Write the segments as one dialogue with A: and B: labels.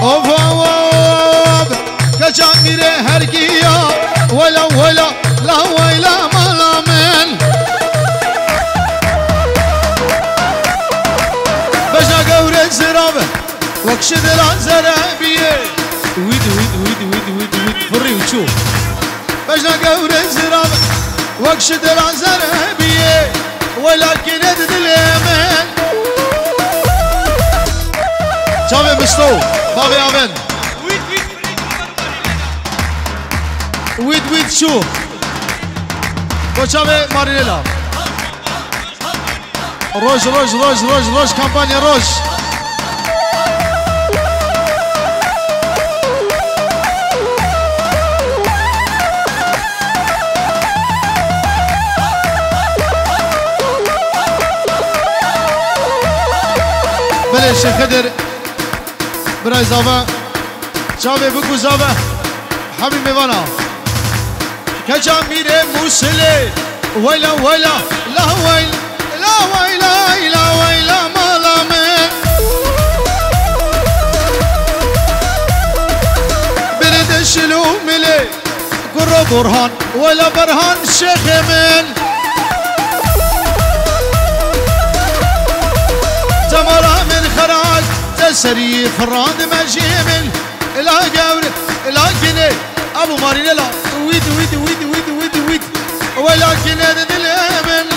A: اوف اوف كجامير هرقيا ولا ولا لا ولا مالا من بجا قور الزرابة وكشد الزرابية ويد ويد ويد ويد ويد ويد فري وشوف بجا قور الزرابة وكشد الزرابية ولكن ادد اليمن جامي بستو بابي آمن ويد شو وجامي مارينيلا روج روج روج روج روج كامبانيا روج بله شيخ خدر براي زابا جامي بكو زابا حبيب ميوانا كجامير موسلي ويلا ويلا لا ويلا لا ويلا لا ويلا مالا من برد الشلو ملي قرب برهان ولا برهان الشيخ من تمرة من خراج تسري فراد مجيمل لا قبر لا كني ابو مارينيلا ويد ويد ويد ويد ويد ويد ولكن هذا الامن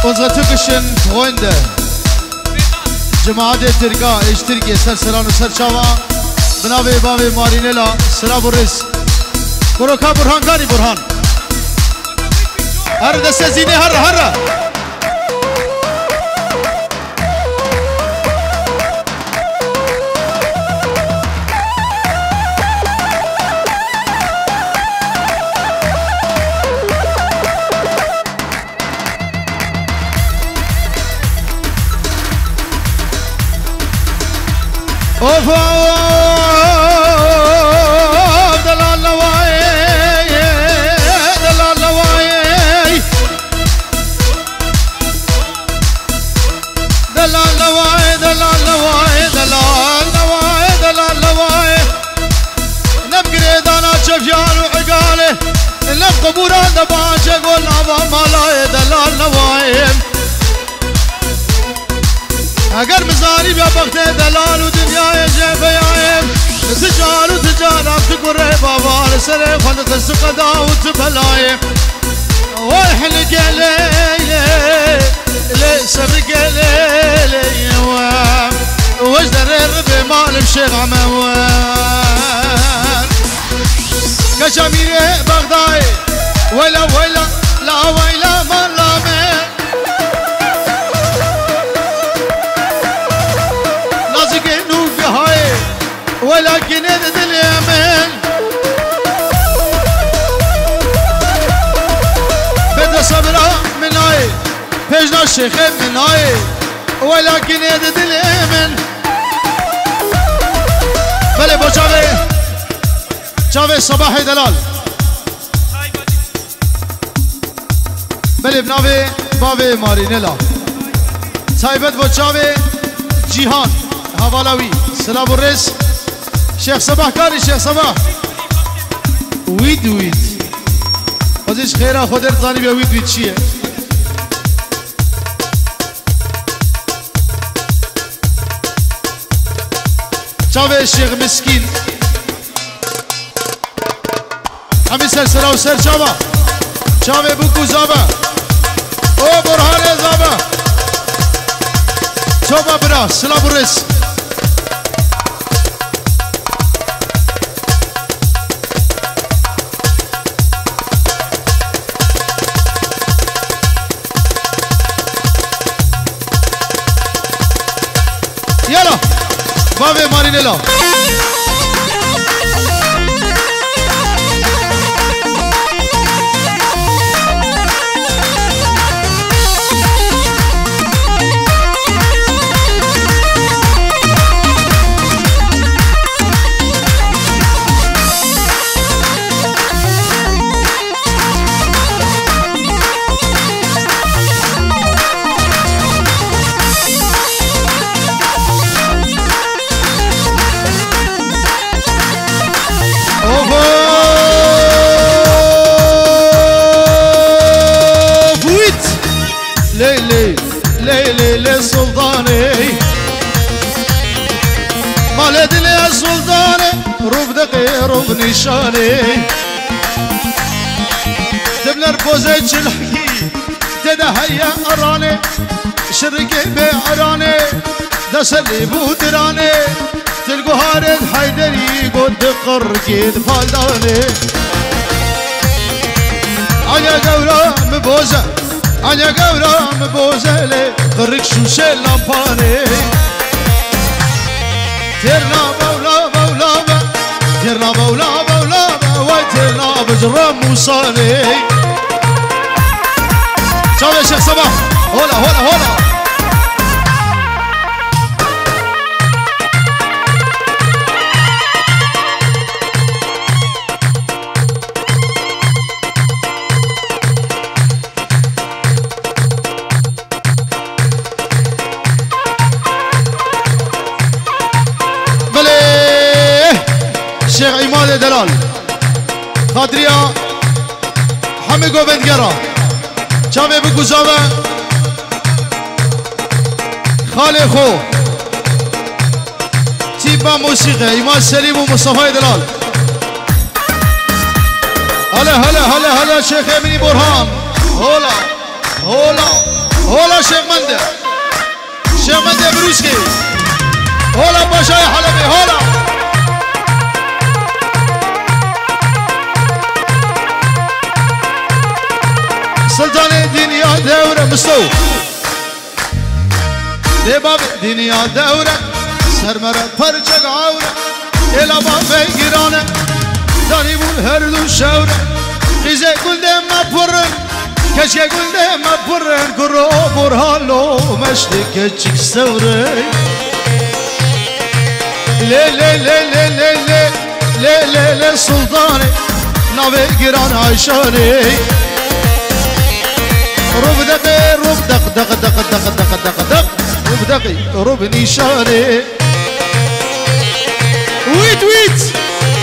A: unsere türkischen Freunde جماعة تركا اشتركي سر سران و سر شاوا بناوي باوي مارينيلا سرا بورس بروكا برهان كاري برهان هر دسته زيني هر هر اوف دلال لواي دلال لواي دلال لواي دلال لواي دلال لواي دلال لواي نبقري دانا شفيان وعقاله نبقى قبوران دباشه قولنا بمالاي دلال لواي اگر مزاری بیا بخت دلال و دنیای جفیایم تجار و تجارم تقره بابار سر خلق السقدا و تبلایم والحلق ليلي لي سبق ليلي وجدر الربي مال بشيخ عموان كشمير بغداي ويلا ويلا لا ويلا مالا من ولكن ادد اليمن بدا صبرا من هاي بيجنا الشيخ من هاي ولكن ادد اليمن بله با جاوه صباحي دلال بله بناوه باوه مارينيلا صاحبت با جاوه جيهان حوالاوي سلام الرئيس شيخ صباح كاري شيخ صباح ويد ويد وزيش خيرا خودر زاني بيا ويد ويد شيه شاوه الشيخ مسكين همي سلسلة وسر شاوه شاوه بوكو زابا او برهان زابا شاوه برا سلام الرئيس باوي مارينيلا مال دل سلطانه روب دقي روب نشانه تبلر بوزي چلحكي تدهيا ارانه شركي بعرانه دسلي بودرانه تلقو هارد حيدري قد قرقيد فالدانه انا قورا مبوزه انا قورا مبوزه لي قرق شوشه لامبانه ترنا بولا بولا ترنا بولا بولا وترنا بجرا موساني شوف يا شيخ صباح هولا هولا هولا شيخ عماد دلال خاطريا حمي گوبندگرا چاوه بگوزاوه خاله خو تیبا موسیقی ایمان سلیم و مصطفی دلال هلا هلا هلا هلا شيخ امینی برهان هولا هولا هولا شيخ منده بروسكي هولا باشای حلبی هولا سلطان دنیا دوره مستو دباب دنیا دوره سرمره پرچک عوره الابا بگیرانه دانی بول هر دو شوره خیزه گلده مپرن کشکه گلده مپرن کرو برهالو مشتی کچک سوره لی لی لی لی لی لی لی لی سلطانه ناوه گیران عیشانه روب دقي روب دق دق دق دق دق دق دق روب دقي روب نيشاني ويت ويت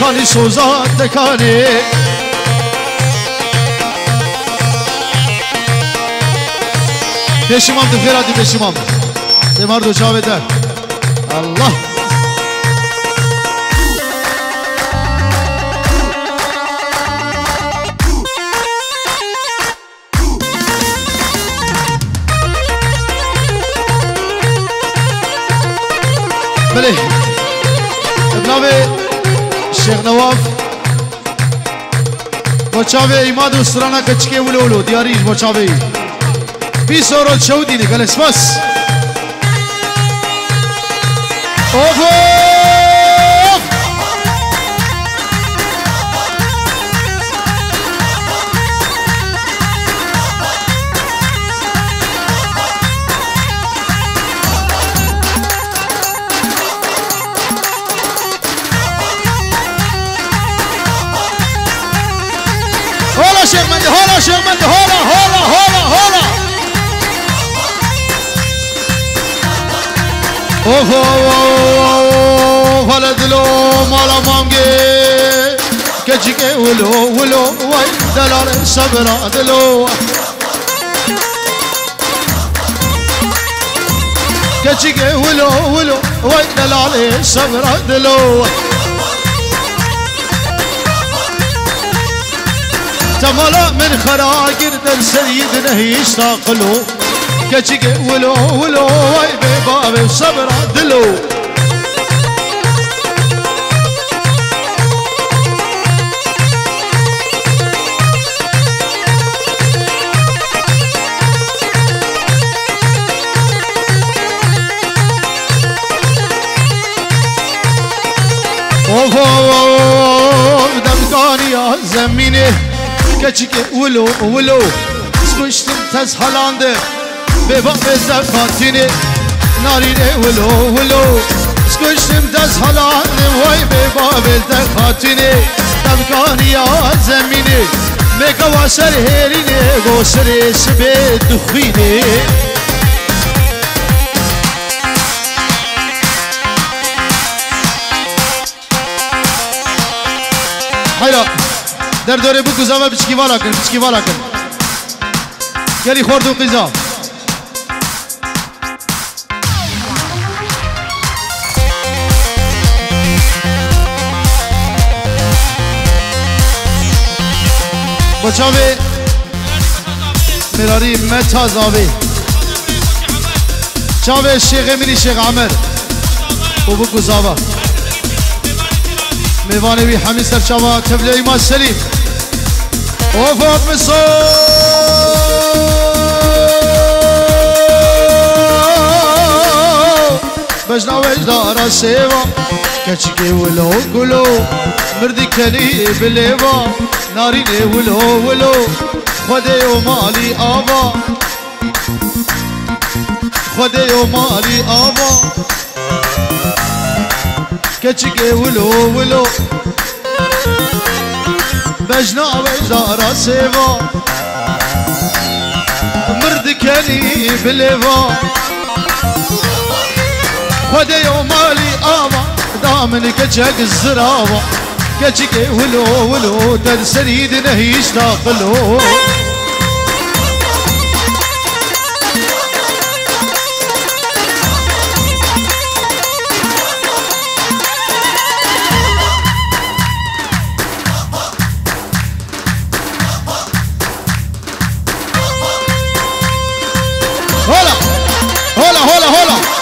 A: كاني سوزات دكاني بيشمام دفيراتي بيشمام دي مردو شاوه ده الله بله ابناوه شیخ نواف بچاوه ایماد و سرانا کچکه ولولو دیاریش بچاوه 20 اورو شودی دی گلس بس اوفو شيخ مندي هولا شيخ مندي هولا هولا هولا هولا اوف اوف هلا دلو مالا مانجي كجيكي ولو ولو واي دلال صبرا دلو كجيكي ولو ولو واي دلال صبرا دلو تملا من خراقر در سيدنا يشتاقلو كجيك ولو ولو واي ببابي وصبر دلو اوف اوف دمكاني يا زميني كجيك ولو ولو سكشتم تزحلاند بباب زفاتيني ناريني ولو ولو سكشتم تزحلاند واي بباب زفاتيني دمكاني يا زميني ميكا واسر هيريني غوسري سبي دخيني حيلا در دوره بو گزاوه بچکی والا کن گلی خورد و قیزا بچاوی مراری متازاوی چاوی شیخ میری شیخ عمر و بکو زاوا میوانوی حمی سر چاوا تبلی ایمان سلیم وفاق بجنا وجدارا سيوا كچكي ولو قلو مردي كلي بليوا ناريني ولو ولو خدي ومالي آبا خدي ومالي آبا كچكي ولو ولو بجنا وجدارا سيوا مردي كلي بليوا خدي ومالي آبا دامن كجاك الزرابة كجاك ولو ولو تنسريد نهيش داخلو هلا هلا هلا هلا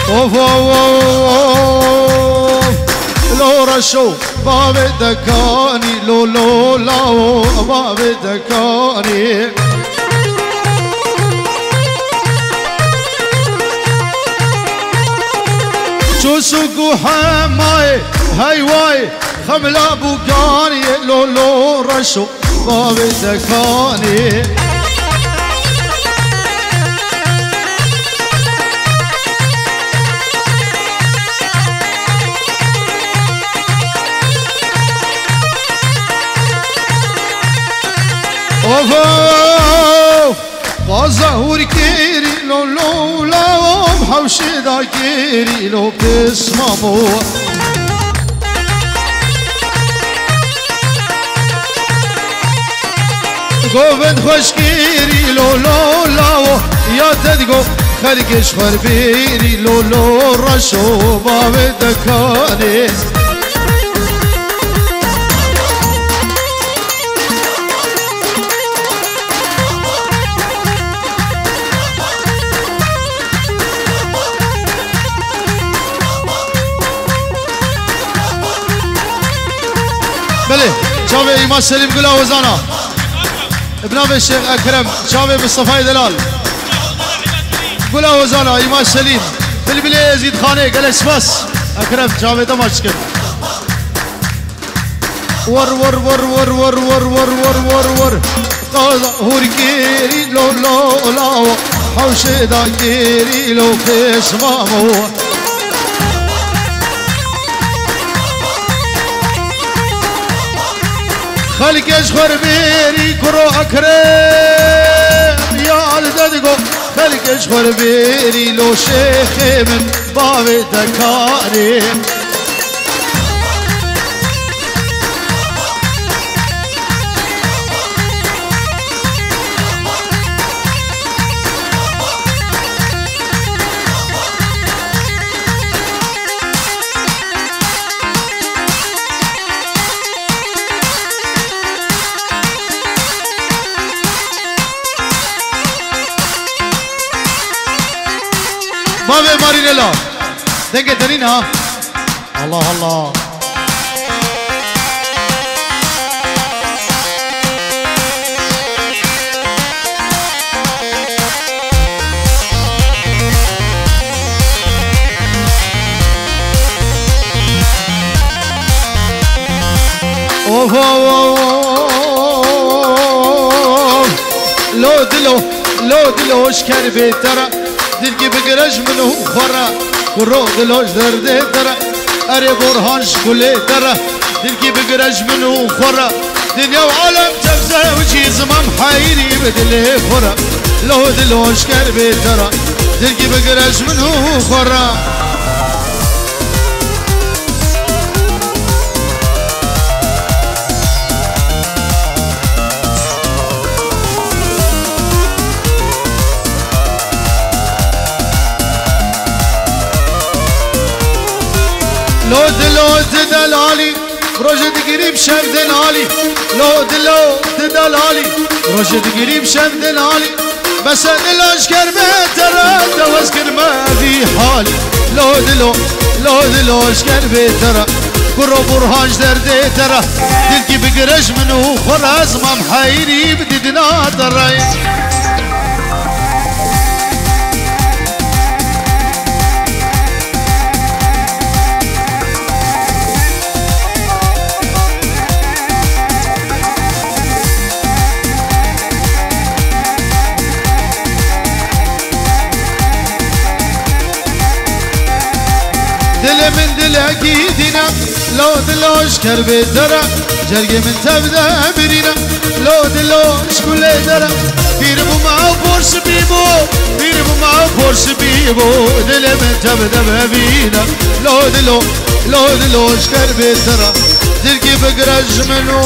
A: اوف لو رشو باب دكاني لو لو لاو باب دكاني شو سوقو حماي هاي واي خملا بوكاني لو لو رشو باب دكاني اوف بازهور كيري لو لو لو بحوشي دا كيري لو بسمامو قوفد خوش كيري لو لو لو يا تدقو خلقش خربيري لو لو رشو باب دكاني بله شاوي إيمان سليم قلا وزانا ابناب الشيخ أكرم شاوي مصطفى دلال قلا وزانا إيمان سليم بالبلي يزيد خاني قال اسماس أكرم شاوي دمشق ور ور ور ور ور ور ور ور ور ور هور كيري لو لو لاو حوشي دا كيري لو فيش مامو خلقش خربيري كرو أكرم يا الددقو خلقش خربيري لو شيخ من باب دكاري بابي مارينيلا دنگه ترين ها الله الله اوه لو دلوش كان بيترا دلقي بقرج منه خورا كرو دلوش درده ترى اري برهانش كله ترى دلكي بقرج منو خورا دنيا وعالم تفزع وجي زمام حيري بدلي خورا لو دلوش كربي ترى دلكي بقرج منو خورا لو دلالي رجد قريب شر دلالي لو دلالي رجد قريب شر دلالي بس دلوش كربي ترى توسكر ما في حالي لو دلوش كربي ترى كرو برهاج دردي ترى دلكي بقرش منو خراز ما محيري بددنا ترى دل من دل اكيدنا لو دلوش كربي درا جرقي من تبدا برينا لو دلوش كل درا بيربو ما بورس بيبو بيربو ما بورس بيبو دل من تبدا بينا لو دلوش كربي درا جرقي بقرج منو